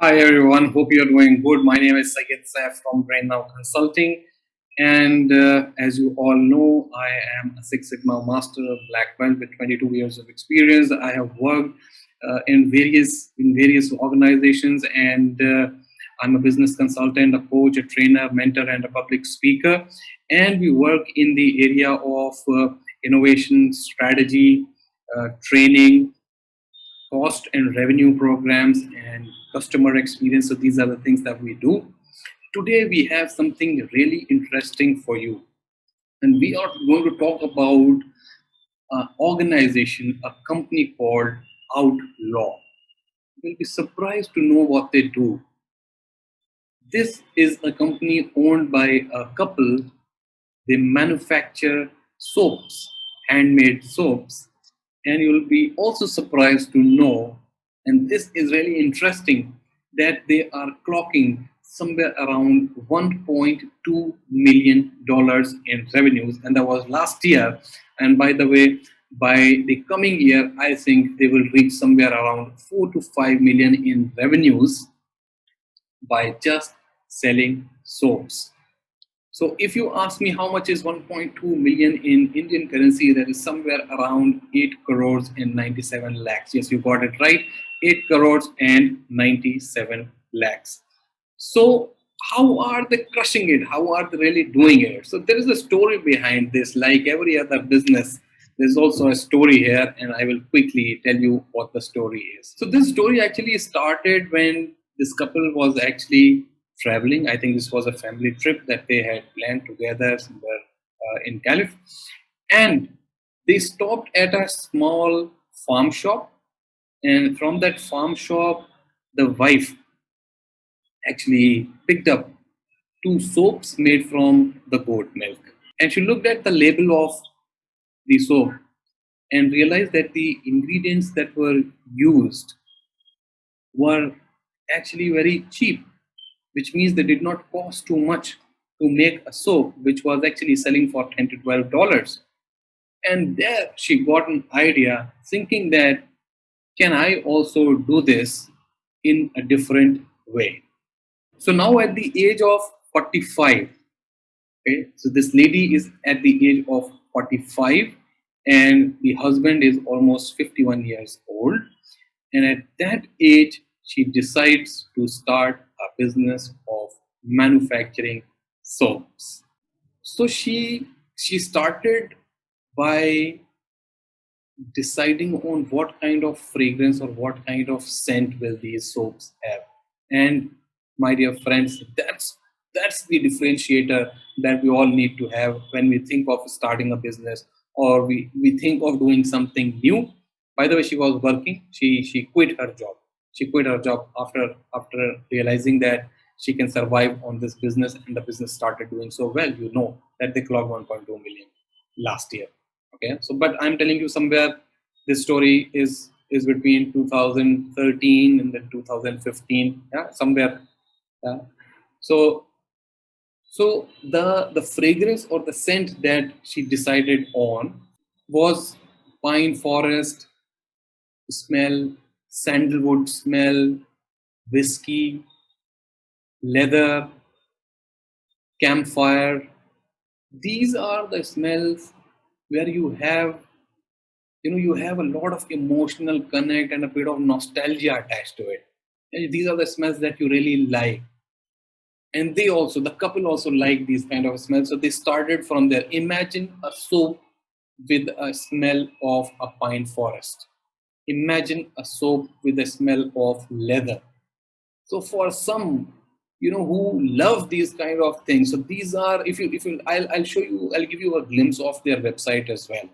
Hi everyone, hope you're doing good. My name is Sayed Saif from Brain Now Consulting, and as you all know, I am a Six Sigma Master Black Belt with 22 years of experience. I have worked in various organizations, and I'm a business consultant, a coach, a trainer, mentor, and a public speaker. And we work in the area of innovation, strategy, training, cost and revenue programs, and customer experience. So these are the things that we do. Today we have something really interesting for you, and we are going to talk about an organization, a company called Outlaw. You'll be surprised to know what they do. This is a company owned by a couple. They manufacture soaps, handmade soaps, and you'll be also surprised to know, and this is really interesting, that they are clocking somewhere around $1.2 million in revenues, and that was last year. And by the way, by the coming year, I think they will reach somewhere around 4 to 5 million in revenues by just selling soaps. So if you ask me how much is 1.2 million in Indian currency, that is somewhere around 8 crores and 97 lakhs. Yes, you got it right. 8 crores and 97 lakhs. So how are they crushing it? How are they really doing it? So there is a story behind this. Like every other business, there's also a story here, and I will quickly tell you what the story is. So this story actually started when this couple was actually traveling. I think this was a family trip that they had planned together somewhere in Calif, and they stopped at a small farm shop. And from that farm shop, the wife actually picked up two soaps made from the goat milk. And she looked at the label of the soap and realized that the ingredients that were used were actually very cheap, which means they did not cost too much to make a soap, which was actually selling for $10 to $12. And there she got an idea, thinking that can I also do this in a different way? So now at the age of 45, okay, so this lady is at the age of 45, and the husband is almost 51 years old. And at that age, she decides to start a business of manufacturing soaps. So she started by deciding on what kind of fragrance or what kind of scent will these soaps have. And my dear friends, that's the differentiator that we all need to have when we think of starting a business, or we think of doing something new. By the way, she was working. She quit her job. She quit her job after realizing that she can survive on this business, and the business started doing so well. You know that they clocked 1.2 million last year. Okay, so but I'm telling you, somewhere this story is between 2013 and then 2015. Yeah, somewhere. Yeah. So the fragrance or the scent that she decided on was pine forest smell, sandalwood smell, whiskey, leather, campfire. These are the smells where you have a lot of emotional connect and a bit of nostalgia attached to it. And these are the smells that you really like, and the couple also like these kind of smells, so they started from there. Imagine a soap with a smell of a pine forest. Imagine a soap with a smell of leather. So for some, who love these kind of things, so these are, if you I'll show you, I'll give you a glimpse of their website as well.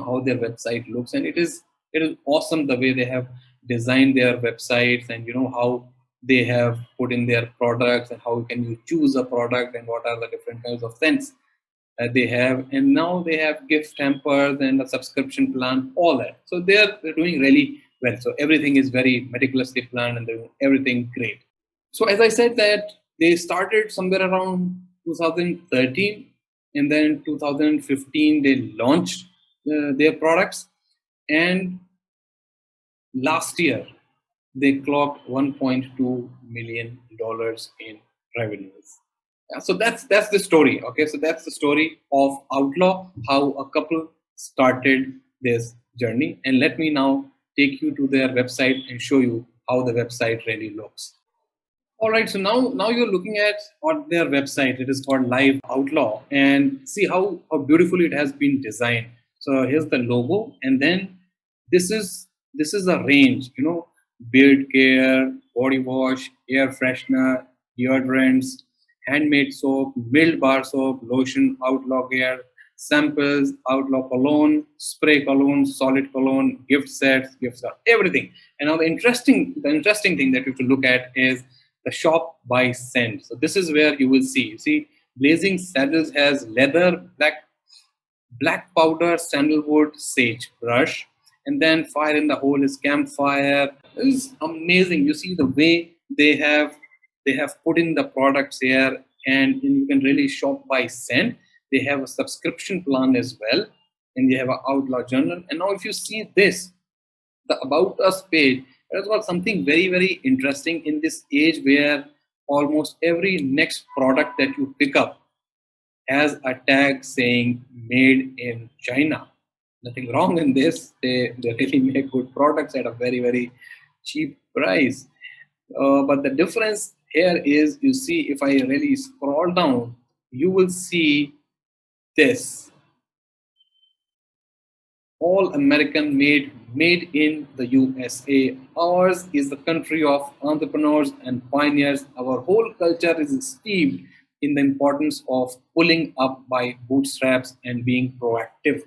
How their website looks, and it is awesome the way they have designed their websites, and how they have put in their products, and how can you choose a product, and what are the different kinds of scents that they have. And now they have gift hampers and a subscription plan, all that. So they're doing really well. So everything is very meticulously planned, and they're doing everything great. So as I said, that they started somewhere around 2013, and then 2015 they launched their products. And last year, they clocked $1.2 million in revenues. Yeah, so that's the story. Okay, so that's the story of Outlaw, how a couple started this journey. And let me now take you to their website and show you how the website really looks. All right, so now you're looking at on their website. It is called Live Outlaw, and see how beautifully it has been designed. So here's the logo, and then this is a range. Beard care, body wash, air freshener, deodorants, handmade soap, milled bar soap, lotion, Outlaw gear, samples, Outlaw cologne, spray cologne, solid cologne, gift sets, gifts are everything. And now the interesting thing that you have to look at is the shop by scent. So this is where you will see. You see, Blazing Saddles has leather, black powder, sandalwood, sage brush, and then Fire in the Hole is campfire. This is amazing. You see the way they have put in the products here, and you can really shop by scent. They have a subscription plan as well, and they have an Outlaw journal. And now, if you see this, the About Us page, has got something very, very interesting in this age where almost every next product that you pick up has a tag saying made in China. Nothing wrong in this. They really make good products at a very, very cheap price. But the difference here is, you see, if I really scroll down, you will see this all American made in the USA. Ours is the country of entrepreneurs and pioneers. Our whole culture is steeped in the importance of pulling up by bootstraps and being proactive.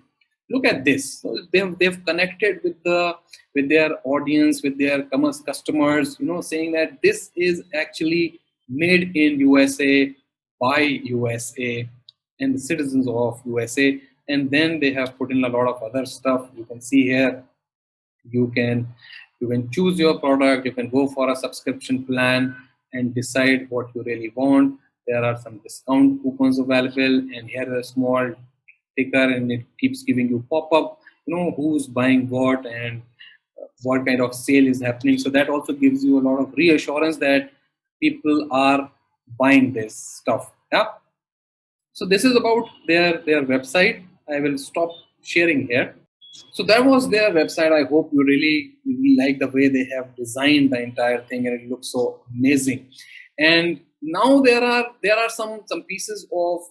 Look at this. So they've connected with their audience, with their customers, saying that this is actually made in USA by USA and the citizens of USA. And then they have put in a lot of other stuff. You can see here, you can choose your product, you can go for a subscription plan and decide what you really want. There are some discount coupons available, and here is a small ticker, and it keeps giving you pop-up, who's buying what and what kind of sale is happening. So that also gives you a lot of reassurance that people are buying this stuff. Yeah. So this is about their website. I will stop sharing here. So that was their website. I hope you really like the way they have designed the entire thing, and it looks so amazing. And now there are some pieces of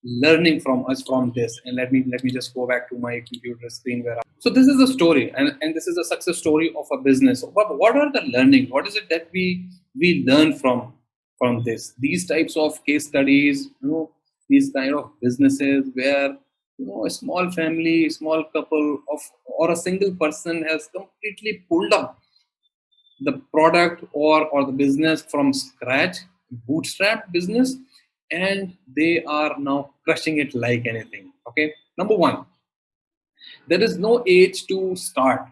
learning from us from this. And let me just go back to my computer screen so this is a story, and this is a success story of a business. What are the learning? What is it that we learn from this? These types of case studies, these kind of businesses where a small family, small couple of or a single person has completely pulled up the product or the business from scratch, bootstrap business, and they are now crushing it like anything. Okay, number one, there is no age to start.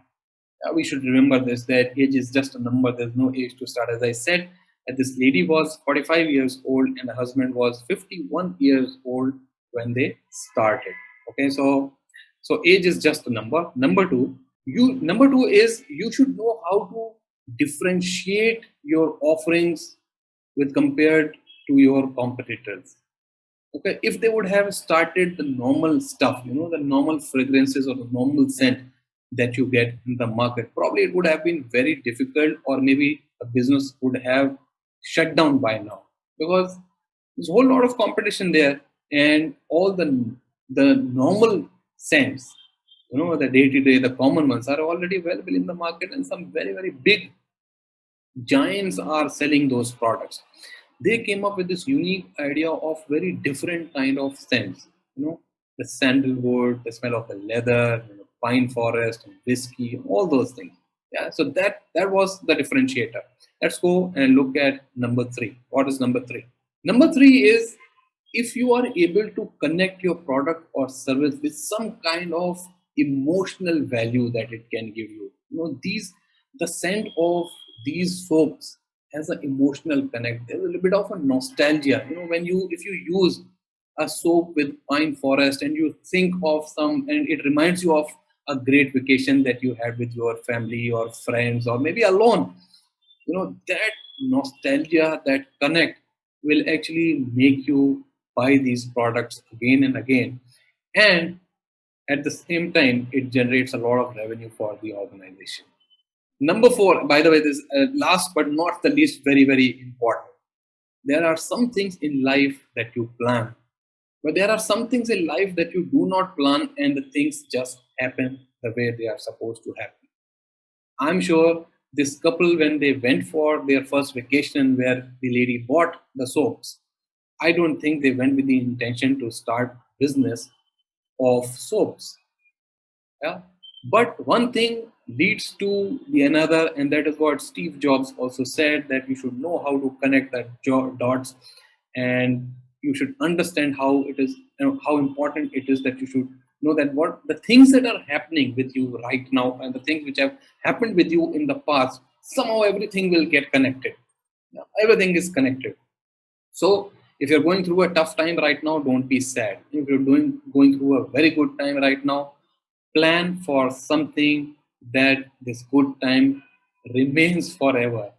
We should remember this, that age is just a number. There's no age to start. As I said, this lady was 45 years old and the husband was 51 years old when they started. Okay, so age is just a number. Number two is, you should know how to differentiate your offerings with compared to your competitors. Okay, if they would have started the normal stuff, the normal fragrances or the normal scent that you get in the market, probably it would have been very difficult, or maybe a business would have shut down by now, because there's a whole lot of competition there, and all the normal scents, the day to day, the common ones are already available in the market, and some very, very big giants are selling those products. They came up with this unique idea of very different kind of scents. The sandalwood, the smell of the leather, pine forest, and whiskey, all those things. Yeah, so that was the differentiator. Let's go and look at number three. What is number three? Number three is, if you are able to connect your product or service with some kind of emotional value that it can give you. The scent of these soaps has an emotional connect. There's a little bit of a nostalgia. When if you use a soap with pine forest and you think of some, and it reminds you of a great vacation that you had with your family or friends, or maybe alone. that nostalgia, that connect will actually make you buy these products again and again. And at the same time, it generates a lot of revenue for the organization. Number four, by the way, this last but not the least, very, very important. There are some things in life that you plan, but there are some things in life that you do not plan, and the things just happen the way they are supposed to happen. I'm sure this couple, when they went for their first vacation where the lady bought the soaps, I don't think they went with the intention to start business of soaps. Yeah. But one thing leads to the another, and that is what Steve Jobs also said, that you should know how to connect that dots, and you should understand how it is, how important it is that you should know that what the things that are happening with you right now and the things which have happened with you in the past, somehow everything will get connected. Yeah, everything is connected. So if you're going through a tough time right now, don't be sad. If you're going through a very good time right now, plan for something that this good time remains forever.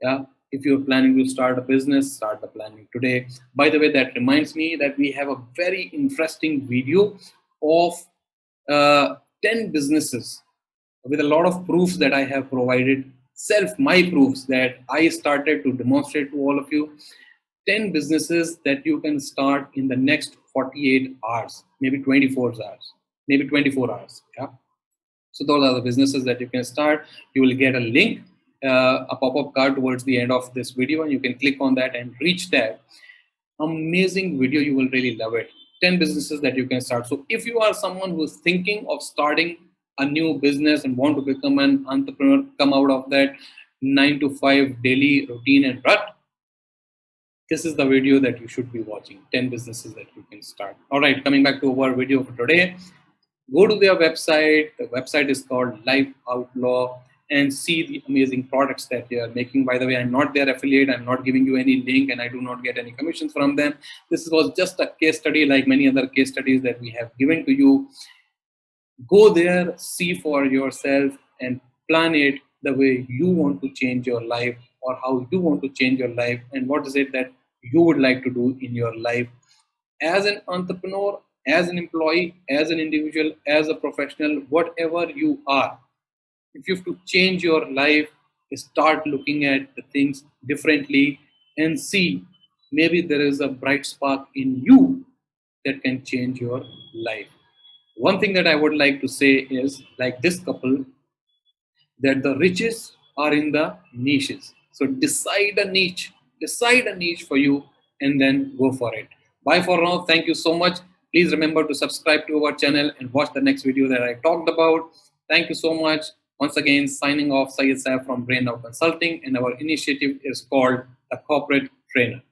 Yeah. If you're planning to start a business, start the planning today. By the way, that reminds me that we have a very interesting video of uh, 10 businesses with a lot of proofs that I have provided, my proofs that I started to demonstrate to all of you. 10 businesses that you can start in the next 48 hours, maybe 24 hours, maybe 24 hours. Yeah. So those are the businesses that you can start. You will get a link, a pop-up card towards the end of this video, and you can click on that and reach that. Amazing video. You will really love it. 10 businesses that you can start. So if you are someone who is thinking of starting a new business and want to become an entrepreneur, come out of that 9 to 5 daily routine and rut, this is the video that you should be watching. 10 businesses that you can start. All right, coming back to our video for today. Go to their website. The website is called Life Outlaw, and see the amazing products that they are making. By the way, I'm not their affiliate. I'm not giving you any link, and I do not get any commissions from them. This was just a case study like many other case studies that we have given to you. Go there, see for yourself, and plan it the way you want to change your life, or how you want to change your life, and what is it that you would like to do in your life as an entrepreneur, as an employee, as an individual, as a professional, whatever you are. If you have to change your life, start looking at the things differently and see maybe there is a bright spark in you that can change your life. One thing that I would like to say is, like this couple, that the riches are in the niches. So decide a niche for you, and then go for it. Bye for now. Thank you so much. Please remember to subscribe to our channel and watch the next video that I talked about. Thank you so much. Once again, signing off, Syed Saif from Brain Now Consulting, and our initiative is called the Corporate Trainer.